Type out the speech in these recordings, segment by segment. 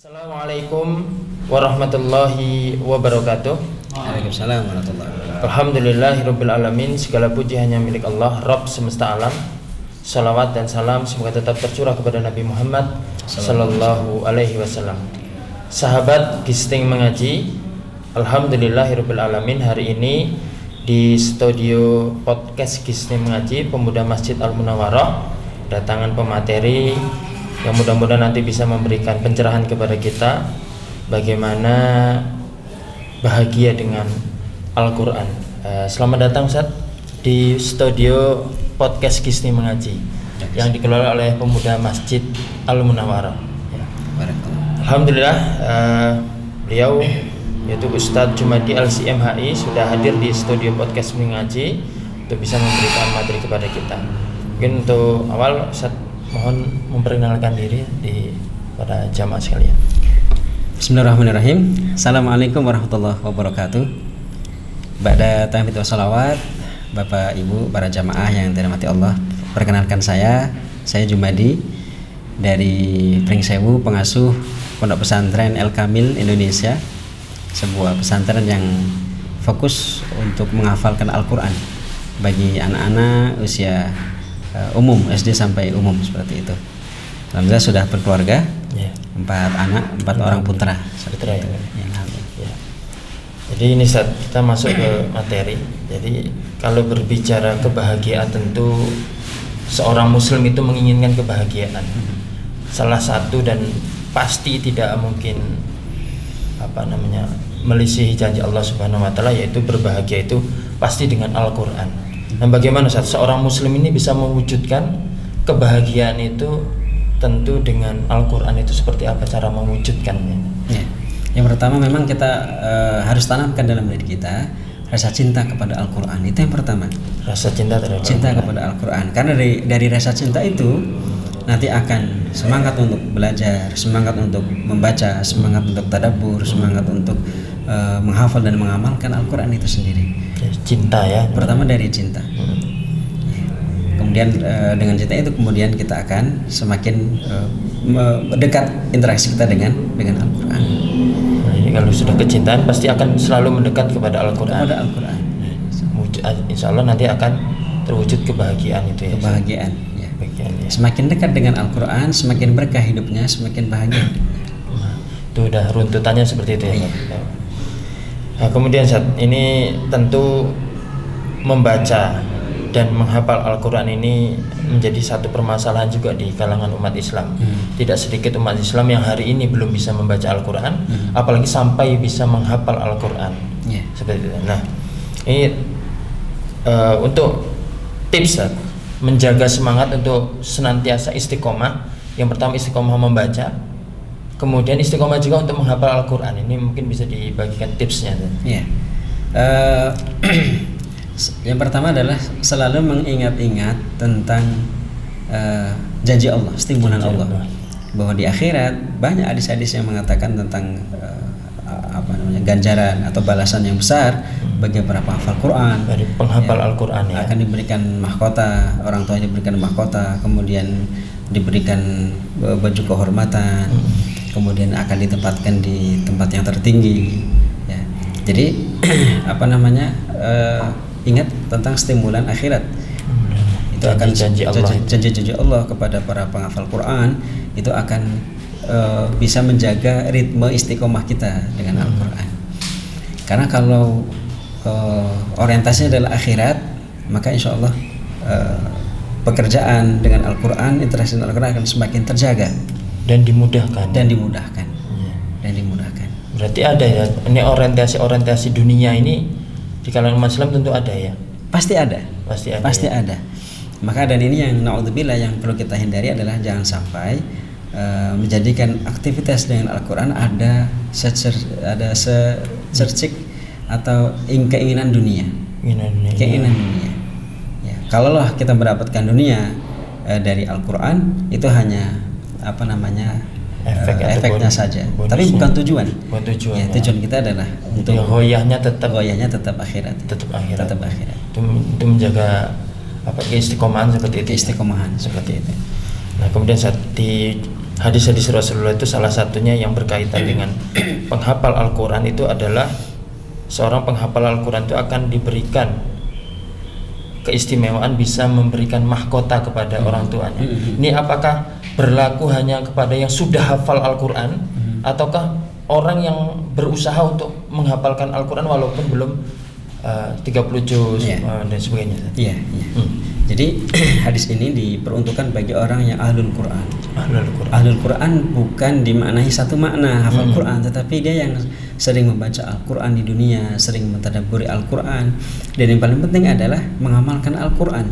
Assalamualaikum warahmatullahi wabarakatuh. Waalaikumsalam warahmatullahi wabarakatuh. Alhamdulillahirabbil alamin. Segala puji hanya milik Allah, Rabb semesta alam. Salawat dan salam semoga tetap tercurah kepada Nabi Muhammad sallallahu alaihi wasallam. Sahabat Gisting Mengaji, alhamdulillahirabbil alamin. Hari ini di studio podcast Gisting Mengaji Pemuda Masjid Al-Munawwarah datangan pemateri yang mudah-mudahan nanti bisa memberikan pencerahan kepada kita bagaimana bahagia dengan Al-Quran. Selamat datang Ustaz di studio podcast Gisting Mengaji yang dikelola oleh Pemuda Masjid Al-Munawwarah. Alhamdulillah, beliau yaitu Ustadz Jumadi LCMHI sudah hadir di studio podcast Mengaji untuk bisa memberikan materi kepada kita. Mungkin untuk awal Ustadz mohon memperkenalkan diri pada jamaah sekalian. Bismillahirrahmanirrahim. Assalamualaikum warahmatullahi wabarakatuh. Ba'da tahmid wa salawat, Bapak Ibu para jamaah yang dirahmati Allah. Perkenalkan saya Jumadi dari Pringsewu, pengasuh Pondok Pesantren El Kamil Indonesia, sebuah pesantren yang fokus untuk menghafalkan Al-Quran bagi anak-anak usia umum, SD sampai umum seperti itu. Alhamdulillah sudah berkeluarga, 4 anak, 4 orang putra. Putra ya. Ya. Jadi ini saat kita masuk ke materi. Jadi kalau berbicara kebahagiaan, tentu seorang muslim itu menginginkan kebahagiaan. Salah satu dan pasti tidak mungkin melisihi janji Allah Subhanahu wa taala, yaitu berbahagia itu pasti dengan Al-Qur'an. Dan bagaimana seorang muslim ini bisa mewujudkan kebahagiaan itu, tentu dengan Al-Quran itu seperti apa cara mewujudkannya? Ya. Yang pertama memang kita harus tanamkan dalam diri kita rasa cinta kepada Al-Quran. Itu yang pertama. Rasa cinta terhadap Al-Quran. Kepada Al-Quran. Karena dari rasa cinta itu nanti akan semangat untuk belajar, semangat untuk membaca, semangat untuk tadabbur, semangat untuk menghafal dan mengamalkan Al-Quran itu sendiri. Cinta ya. Pertama dari cinta. Kemudian dengan cinta itu kemudian kita akan semakin dekat interaksi kita dengan Al-Quran. Jadi kalau sudah kecintaan pasti akan selalu mendekat kepada Al-Quran. Insya Allah nanti akan terwujud kebahagiaan itu ya. Kebahagiaan. Ya. Semakin dekat dengan Al-Quran, semakin berkah hidupnya, semakin bahagia. Itu udah runtutannya seperti itu ya. Nah, kemudian saat ini tentu membaca dan menghafal Al-Quran ini menjadi satu permasalahan juga di kalangan umat Islam. Tidak sedikit umat Islam yang hari ini belum bisa membaca Al-Quran, apalagi sampai bisa menghafal Al-Quran. Seperti itu. Nah, ini untuk tips menjaga semangat untuk senantiasa istiqomah. Yang pertama istiqomah membaca, kemudian istiqomah juga untuk menghafal Al-Quran. Ini mungkin bisa dibagikan tipsnya. Yang pertama adalah selalu mengingat-ingat tentang janji Allah, stimulan Allah, bahwa di akhirat banyak hadis-hadis yang mengatakan tentang ganjaran atau balasan yang besar bagi para penghafal Quran. Dari penghafal Al-Quran ya. Akan diberikan mahkota, orang tuanya diberikan mahkota, kemudian diberikan baju kehormatan, kemudian akan ditempatkan di tempat yang tertinggi. Ya. Jadi ingat tentang stimulan akhirat. Itu akan janji Allah kepada para penghafal Quran itu akan bisa menjaga ritme istiqomah kita dengan Al-Quran. Karena kalau orientasinya adalah akhirat, maka insya Allah pekerjaan dengan Al-Quran, interaksi dengan Al-Quran akan semakin terjaga dan dimudahkan. Berarti ada ya, ini orientasi dunia ini di kalangan umat Islam tentu ada ya. Pasti ada. Maka dan ini yang naudzubillah yang perlu kita hindari adalah jangan sampai menjadikan aktivitas dengan Al-Quran ada searching atau keinginan dunia. Keinginan dunia. Ya, kalaulah kita mendapatkan dunia dari Al-Quran itu hanya efeknya saja, tapi bukan tujuan. Ya, tujuan kita adalah untuk goyahnya tetap akhirat. Tetap akhirat. Itu menjaga istiqomahan seperti itu. Seperti itu. Nah, kemudian saat di hadis-hadis Rasulullah itu salah satunya yang berkaitan dengan penghafal Al-Quran itu adalah seorang penghafal Al-Quran itu akan diberikan keistimewaan bisa memberikan mahkota kepada orang tuanya. Ini apakah berlaku hanya kepada yang sudah hafal Al-Quran ataukah orang yang berusaha untuk menghafalkan Al-Quran walaupun belum 30 juz dan sebagainya? Iya. Jadi hadis ini diperuntukkan bagi orang yang ahlul Quran. Ahlul Quran bukan dimaknai satu makna hafal Quran, tetapi dia yang sering membaca Al-Quran di dunia, sering mentadabburi Al-Quran, dan yang paling penting adalah mengamalkan Al-Quran.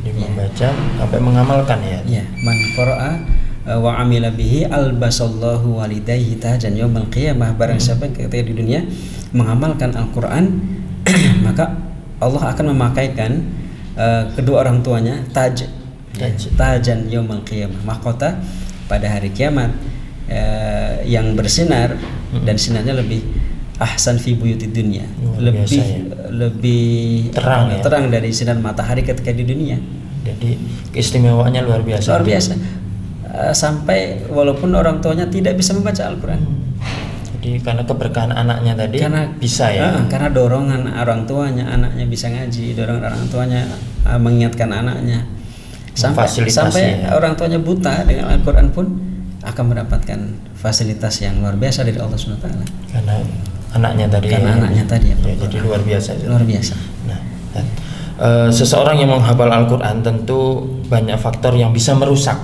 Jadi membaca sampai mengamalkan ya. Man qara'a wa amila bihi albasallahu walidayhi tajan yaumil qiyamah. Barang siapa yang ketika di dunia mengamalkan Al-Quran maka Allah akan memakaikan kedua orang tuanya tajan yaumil qiyamah, mahkota pada hari kiamat yang bersinar dan sinarnya lebih ahsan fi buyutid dunya, lebih terang dari sinar matahari ketika di dunia. Jadi keistimewaannya luar biasa. Sampai walaupun orang tuanya tidak bisa membaca Al-Quran. Jadi karena keberkahan anaknya tadi bisa ya. Karena dorongan orang tuanya anaknya bisa ngaji, dorongan orang tuanya mengingatkan anaknya. Sampai orang tuanya buta dengan Al-Quran pun akan mendapatkan fasilitas yang luar biasa dari Allah SWT. Karena anaknya tadi. Jadi luar biasa. Nah, seseorang yang menghafal Al-Quran tentu banyak faktor yang bisa merusak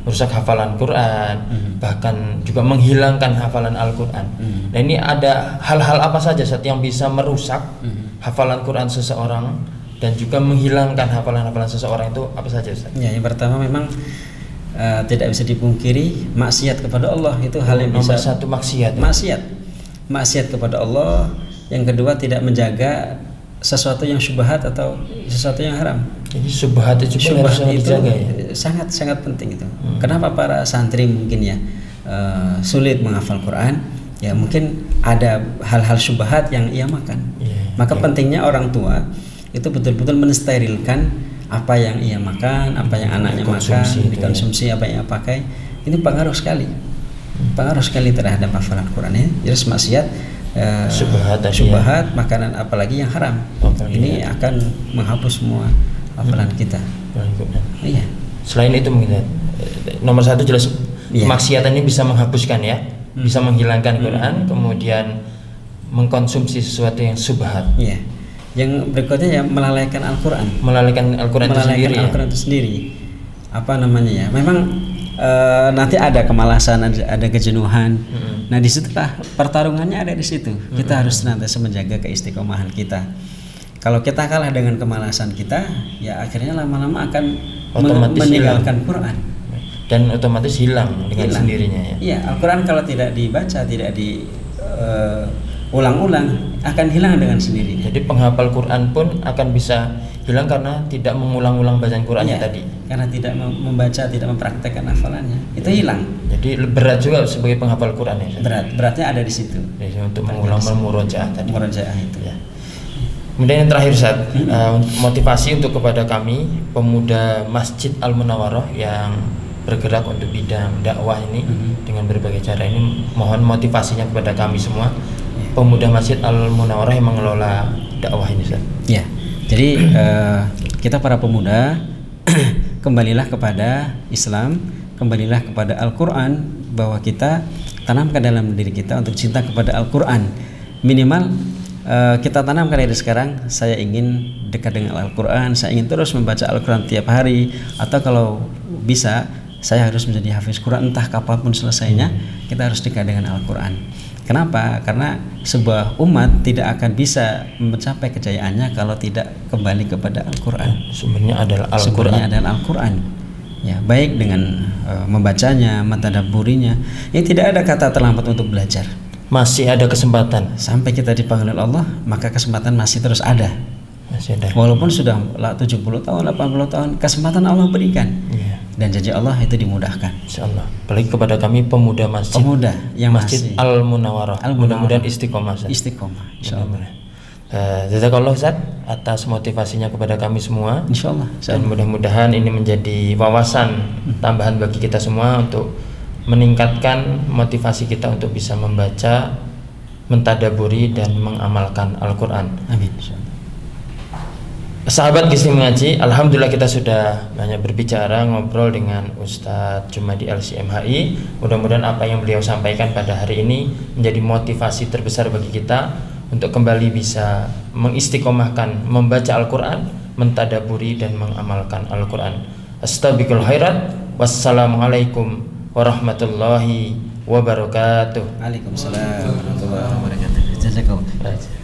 hafalan Quran, bahkan juga menghilangkan hafalan Al-Quran. Nah, ini ada hal-hal apa saja yang bisa merusak hafalan Quran seseorang dan juga menghilangkan hafalan-hafalan seseorang itu apa saja, Ustaz? Ya, yang pertama memang tidak bisa dipungkiri maksiat kepada Allah, itu hal yang nomor bisa. Satu maksiat kepada Allah. Yang kedua tidak menjaga sesuatu yang syubhat atau sesuatu yang haram. Jadi syubhat itu dijaga ya? Sangat penting itu. Kenapa para santri mungkin ya sulit menghafal Quran? Ya mungkin ada hal-hal syubhat yang ia makan. Maka pentingnya orang tua itu betul-betul mensterilkan apa yang ia makan, apa yang anaknya makan, dikonsumsi apa yang ia pakai. Ini pengaruh sekali terhadap hafalan Quran ya. Jadi maksiat, syubhat, makanan apalagi yang haram. Ini akan menghapus semua hafalan kita. Iya. Selain itu mungkin nomor satu jelas kemaksiatan ini bisa menghapuskan ya, bisa menghilangkan Quran, kemudian mengkonsumsi sesuatu yang syubhat. Iya. Yang berikutnya ya melalaikan Al-Quran. Melalaikan Al-Quran itu sendiri. Apa namanya ya? Memang nanti ada kemalasan, ada kejenuhan. Nah, disitulah pertarungannya ada di situ. Kita harus senantiasa menjaga keistiqomahan kita. Kalau kita kalah dengan kemalasan kita, ya akhirnya lama-lama akan meninggalkan Quran. Dan otomatis hilang dengan sendirinya ya. Iya, Al-Quran kalau tidak dibaca, tidak diulang-ulang, akan hilang dengan sendirinya. Jadi penghafal Quran pun akan bisa hilang karena tidak mengulang-ulang bacaan Qurannya tadi. Karena tidak membaca, tidak mempraktekkan hafalannya, itu hilang. Jadi berat juga sebagai penghafal Quran ya. Beratnya ada di situ. Jadi untuk mengulang murojaah tadi. Murojaah itu ya. Kemudian yang terakhir Ustaz, motivasi untuk kepada kami pemuda Masjid Al-Munawwarah yang bergerak untuk bidang dakwah ini dengan berbagai cara ini, mohon motivasinya kepada kami semua pemuda Masjid Al-Munawwarah yang mengelola dakwah ini Ustaz. Ya. Jadi kita para pemuda kembalilah kepada Islam, kembalilah kepada Al-Quran, bahwa kita tanamkan dalam diri kita untuk cinta kepada Al-Quran. Minimal kita tanamkan dari sekarang, saya ingin dekat dengan Al-Quran, saya ingin terus membaca Al-Quran tiap hari, atau kalau bisa saya harus menjadi hafiz Quran entah kapanpun selesainya. Kita harus dekat dengan Al-Quran. Kenapa? Karena sebuah umat tidak akan bisa mencapai kejayaannya kalau tidak kembali kepada Al-Quran. Sumbernya adalah Al-Quran. Ya, baik dengan membacanya, mentadabburinya. Ini tidak ada kata terlambat untuk belajar. Masih ada kesempatan. Sampai kita dipanggil Allah, maka kesempatan masih terus ada. Walaupun sudah 70 tahun, 80 tahun, kesempatan Allah berikan. Dan janji Allah itu dimudahkan. Insyaallah. Apalagi kepada kami pemuda masjid. Pemuda yang Masjid Al-Munawwarah. Mudah-mudahan istiqomah. Istiqomah. Insyaallah. Jazakallah Ustaz atas motivasinya kepada kami semua. Insyaallah. Dan mudah-mudahan ini menjadi wawasan tambahan bagi kita semua untuk meningkatkan motivasi kita untuk bisa membaca, mentadaburi dan mengamalkan Al-Qur'an. Amin. Sahabat Gisni Mengaji, alhamdulillah kita sudah banyak berbicara, ngobrol dengan Ustadz Jumadi LCMHI. Mudah-mudahan apa yang beliau sampaikan pada hari ini menjadi motivasi terbesar bagi kita untuk kembali bisa mengistiqomahkan membaca Al-Quran, mentadaburi dan mengamalkan Al-Quran. Astaghfirul khairat. Wassalamualaikum warahmatullahi wabarakatuh. Waalaikumsalam warahmatullahi wabarakatuh. Jazakallah.